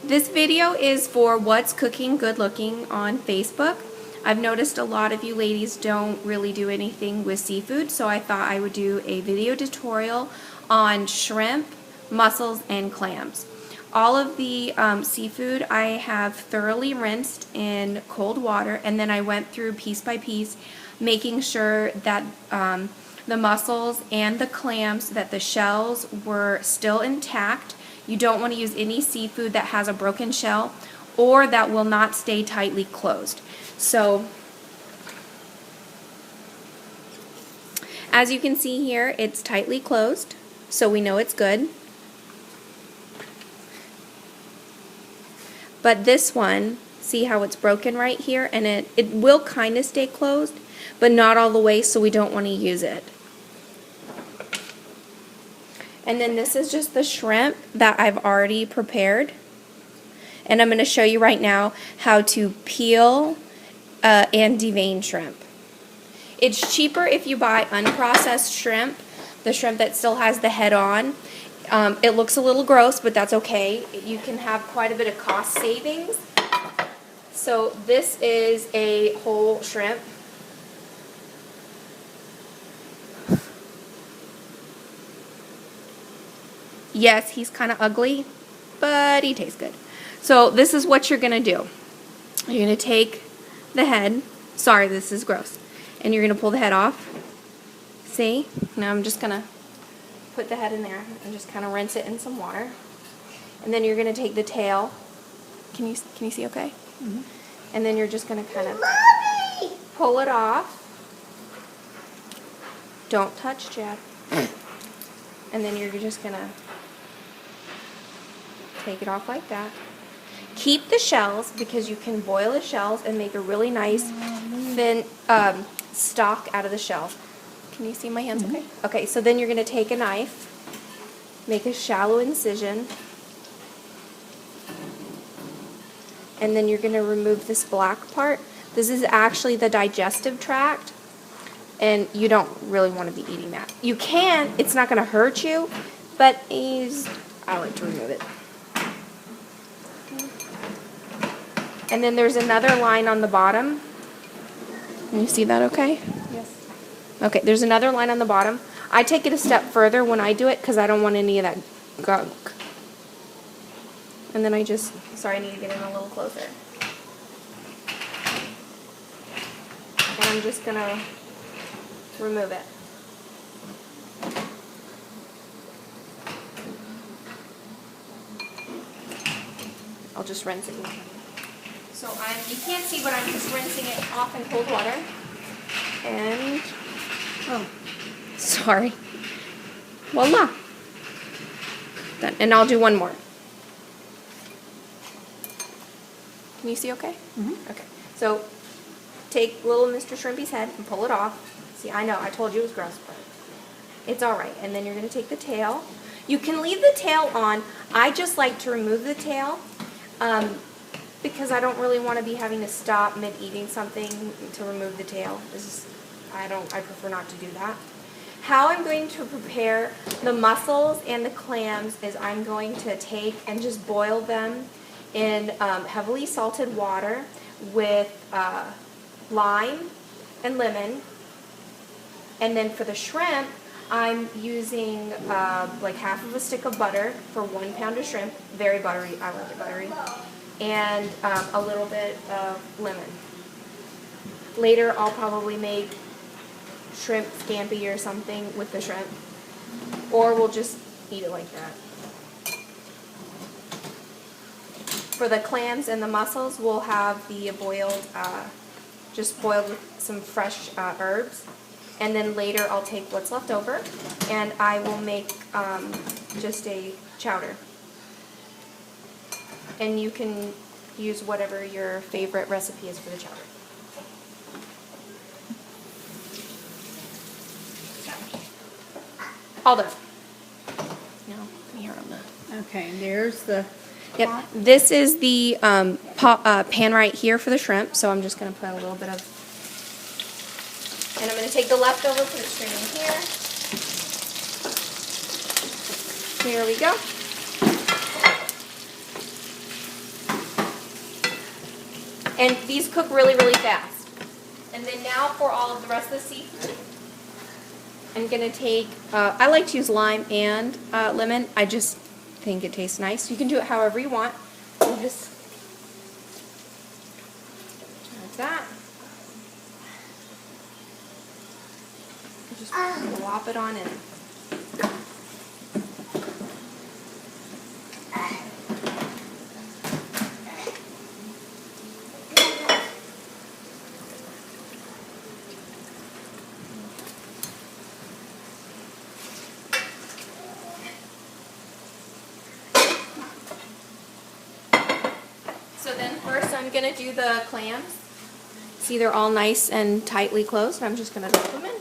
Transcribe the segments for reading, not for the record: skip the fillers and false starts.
This video is for What's Cooking Good Looking on Facebook. I've noticed a lot of you ladies don't really do anything with seafood, so I thought I would do a video tutorial on shrimp, mussels, and clams. All of the seafood I have thoroughly rinsed in cold water, and then I went through piece by piece, making sure that the mussels and the clams, that the shells were still intact. You don't want to use any seafood that has a broken shell or that will not stay tightly closed. So, as you can see here, it's tightly closed, so we know it's good. But this one, see how it's broken right here? And it will kind of stay closed, but not all the way, so we don't want to use it. And then this is just the shrimp that I've already prepared. And I'm going to show you right now how to peel and devein shrimp. It's cheaper if you buy unprocessed shrimp, the shrimp that still has the head on. It looks a little gross, but that's okay. You can have quite a bit of cost savings. So this is a whole shrimp. Yes, he's kind of ugly, but he tastes good. So this is what you're going to do. You're going to take the head. Sorry, this is gross. And you're going to pull the head off. See? Now I'm just going to put the head in there and just kind of rinse it in some water. And then you're going to take the tail. Can you see okay? Mm-hmm. And then you're just going to kind of pull it off. Don't touch, Chad. And then you're just going to take it off like that. Keep the shells because you can boil the shells and make a really nice thin stock out of the shell. Can you see my hands okay? Okay, so then you're going to take a knife, make a shallow incision, and then you're going to remove this black part. This is actually the digestive tract, and you don't really want to be eating that. You can, it's not going to hurt you, but I like to remove it. And then there's another line on the bottom. Can you see that okay? Yes. Okay, there's another line on the bottom. I take it a step further when I do it because I don't want any of that gunk. And then sorry, I need to get in a little closer. And I'm just going to remove it. I'll just rinse it. So you can't see, but I'm just rinsing it off in cold water. And, oh, sorry. Voila. Done. And I'll do one more. Can you see okay? Mm-hmm. Okay. So take little Mr. Shrimpy's head and pull it off. See, I know, I told you it was gross, but it's all right. And then you're going to take the tail. You can leave the tail on. I just like to remove the tail. Because I don't really want to be having to stop mid-eating something to remove the tail. I prefer not to do that. How I'm going to prepare the mussels and the clams is I'm going to take and just boil them in heavily salted water with lime and lemon. And then for the shrimp, I'm using like half of a stick of butter for 1 pound of shrimp. Very buttery. I like it buttery. And a little bit of lemon. Later, I'll probably make shrimp scampi or something with the shrimp. Or we'll just eat it like that. For the clams and the mussels, we'll have the boiled, just boiled with some fresh herbs. And then later, I'll take what's left over, and I will make just a chowder. And you can use whatever your favorite recipe is for the chowder. All done. Now, here on the... Okay, and there's the... Yep, this is the pan right here for the shrimp, so I'm just going to put a little bit of... And I'm going to take the leftover, put it straight in here. Here we go. And these cook really, really fast. And then now for all of the rest of the seafood, I'm going to take, I like to use lime and lemon. I just think it tastes nice. You can do it however you want. So just like that. Just plop it on in. So then first I'm going to do the clams. See, they're all nice and tightly closed. I'm just going to drop them in.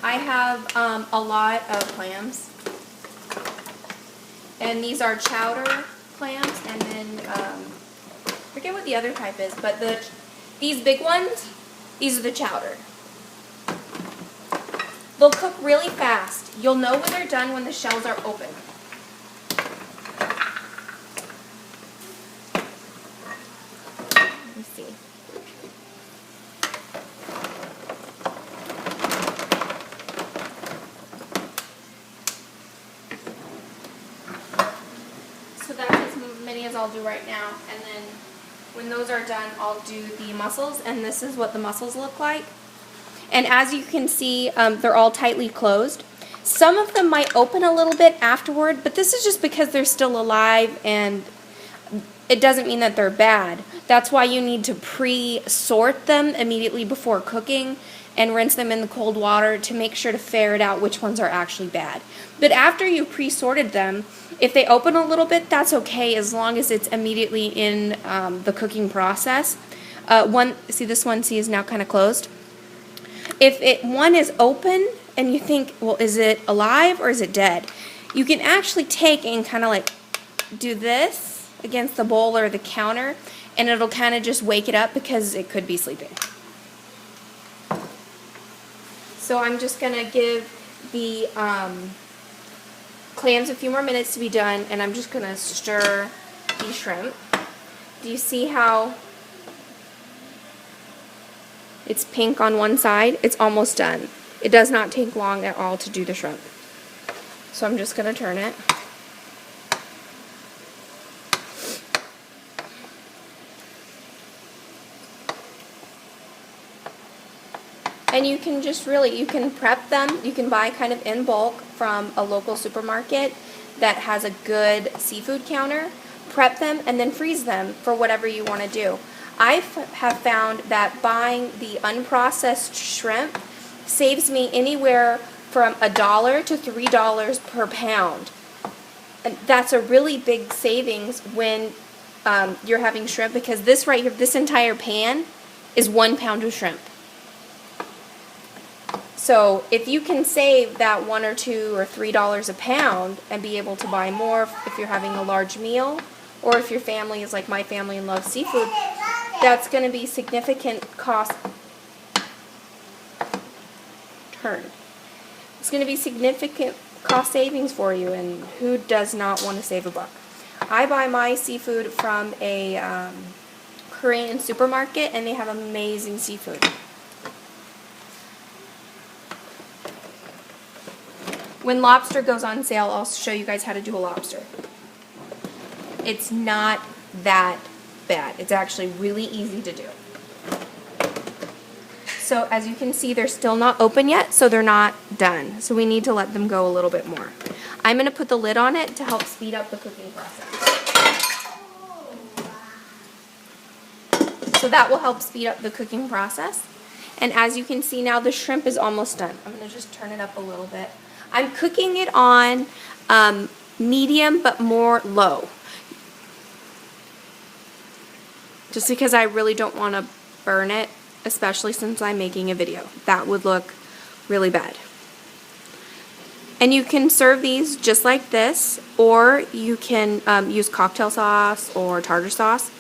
I have a lot of clams. And these are chowder clams, and then I forget what the other type is, but these big ones, these are the chowder. They'll cook really fast. You'll know when they're done when the shells are open. Let me see. So that's as many as I'll do right now, and then when those are done, I'll do the mussels, and this is what the mussels look like. And as you can see, they're all tightly closed. Some of them might open a little bit afterward, but this is just because they're still alive, and it doesn't mean that they're bad. That's why you need to pre-sort them immediately before cooking and rinse them in the cold water to make sure to ferret out which ones are actually bad. But after you've pre-sorted them, if they open a little bit, that's okay as long as it's immediately in the cooking process. See this one, is now kind of closed. If one is open and you think, well, is it alive or is it dead? You can actually take and kind of like do this against the bowl or the counter, and it'll kind of just wake it up because it could be sleeping. So I'm just going to give the clams a few more minutes to be done, and I'm just going to stir the shrimp. Do you see how it's pink on one side? It's almost done. It does not take long at all to do the shrimp. So I'm just going to turn it. And you can just you can prep them. You can buy kind of in bulk from a local supermarket that has a good seafood counter. Prep them and then freeze them for whatever you want to do. I have found that buying the unprocessed shrimp saves me anywhere from $1 to $3 per pound. And that's a really big savings when you're having shrimp, because this right here, this entire pan is 1 pound of shrimp. So if you can save that $1 or $2 or $3 a pound and be able to buy more if you're having a large meal, or if your family is like my family and loves seafood, that's going to be significant cost. It's going to be significant cost savings for you, and who does not want to save a buck? I buy my seafood from a Korean supermarket, and they have amazing seafood. When lobster goes on sale, I'll show you guys how to do a lobster. It's not that bad. It's actually really easy to do. So as you can see, they're still not open yet, so they're not done. So we need to let them go a little bit more. I'm going to put the lid on it to help speed up the cooking process. So that will help speed up the cooking process. And as you can see now, the shrimp is almost done. I'm going to just turn it up a little bit. I'm cooking it on medium but more low, just because I really don't want to burn it, especially since I'm making a video. That would look really bad. And you can serve these just like this, or you can use cocktail sauce or tartar sauce.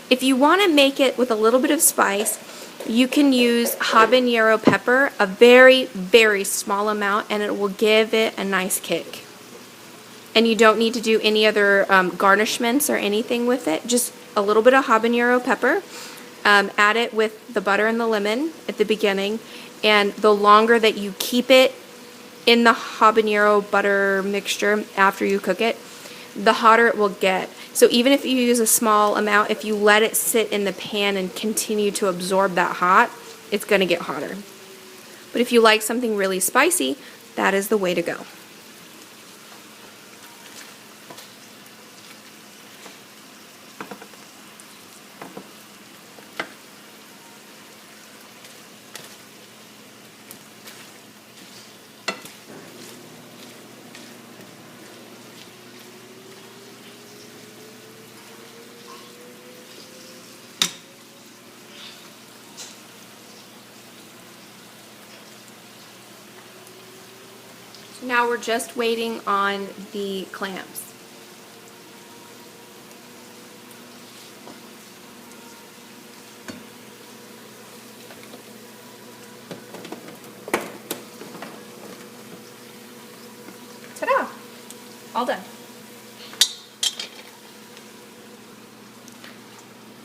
If you want to make it with a little bit of spice, you can use habanero pepper, a very, very small amount, and it will give it a nice kick. and you don't need to do any other garnishments or anything with it. Just a little bit of habanero pepper. Add it with the butter and the lemon at the beginning, and the longer that you keep it in the habanero butter mixture after you cook it, the hotter it will get. So even if you use a small amount, if you let it sit in the pan and continue to absorb that hot, it's going to get hotter. But if you like something really spicy, that is the way to go. Now we're just waiting on the clams. Ta-da! All done.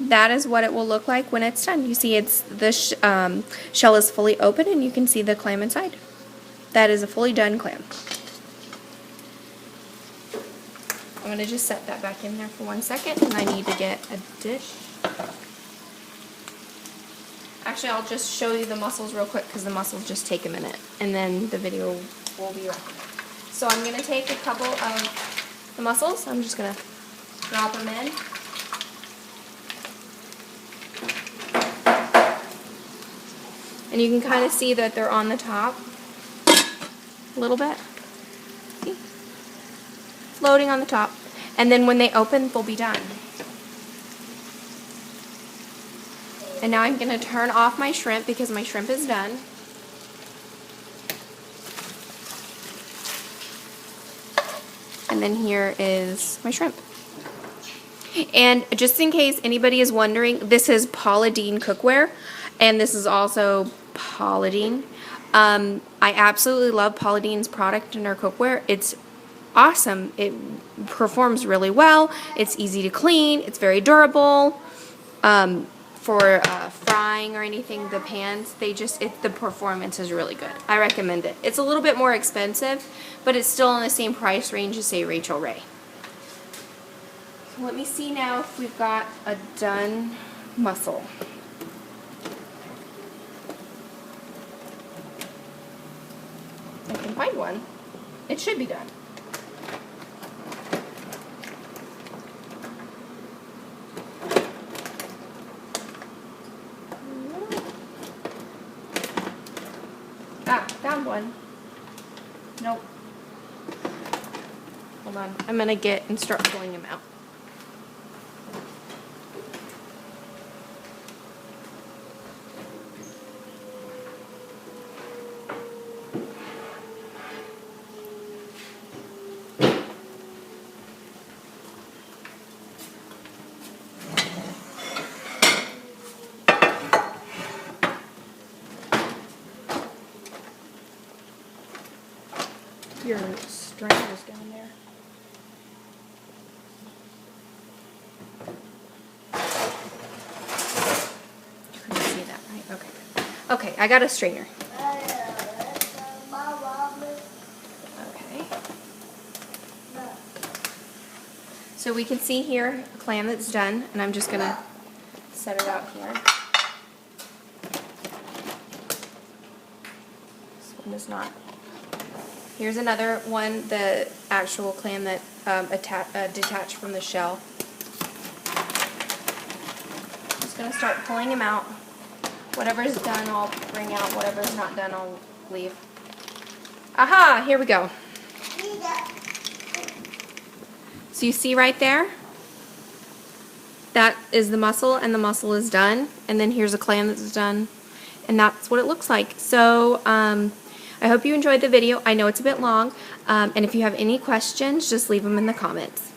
That is what it will look like when it's done. You see it's the shell is fully open and you can see the clam inside. That is a fully done clam. I'm going to just set that back in there for 1 second, and I need to get a dish. Actually, I'll just show you the mussels real quick because the mussels just take a minute, and then the video will be wrapping up. So I'm going to take a couple of the mussels. I'm just going to drop them in. And you can kind of see that they're on the top a little bit. See? Floating on the top. And then when they open, they'll be done. And now I'm going to turn off my shrimp because my shrimp is done. And then here is my shrimp. And just in case anybody is wondering, this is Paula Deen cookware, and this is also Paula Deen. I absolutely love Paula Deen's product in her cookware. It's awesome. It performs really well. It's easy to clean. It's very durable. For frying or anything, the pans, the performance is really good. I recommend it. It's a little bit more expensive, but it's still in the same price range as, say, Rachel Ray. So let me see now if we've got a done mussel. I can find one. It should be done. Ah, found one. Nope. Hold on. I'm going to get and start pulling them out. Your strainers down there. You couldn't see that, right? Okay. Okay, I got a strainer. Okay. So we can see here a clam that's done, and I'm just gonna set it out here. This one is not. Here's another one, the actual clam that detached from the shell. I'm just going to start pulling them out. Whatever's done, I'll bring out. Whatever's not done, I'll leave. Aha! Here we go. So you see right there? That is the mussel, and the mussel is done. And then here's a clam that's done. And that's what it looks like. So, I hope you enjoyed the video. I know it's a bit long, and if you have any questions, just leave them in the comments.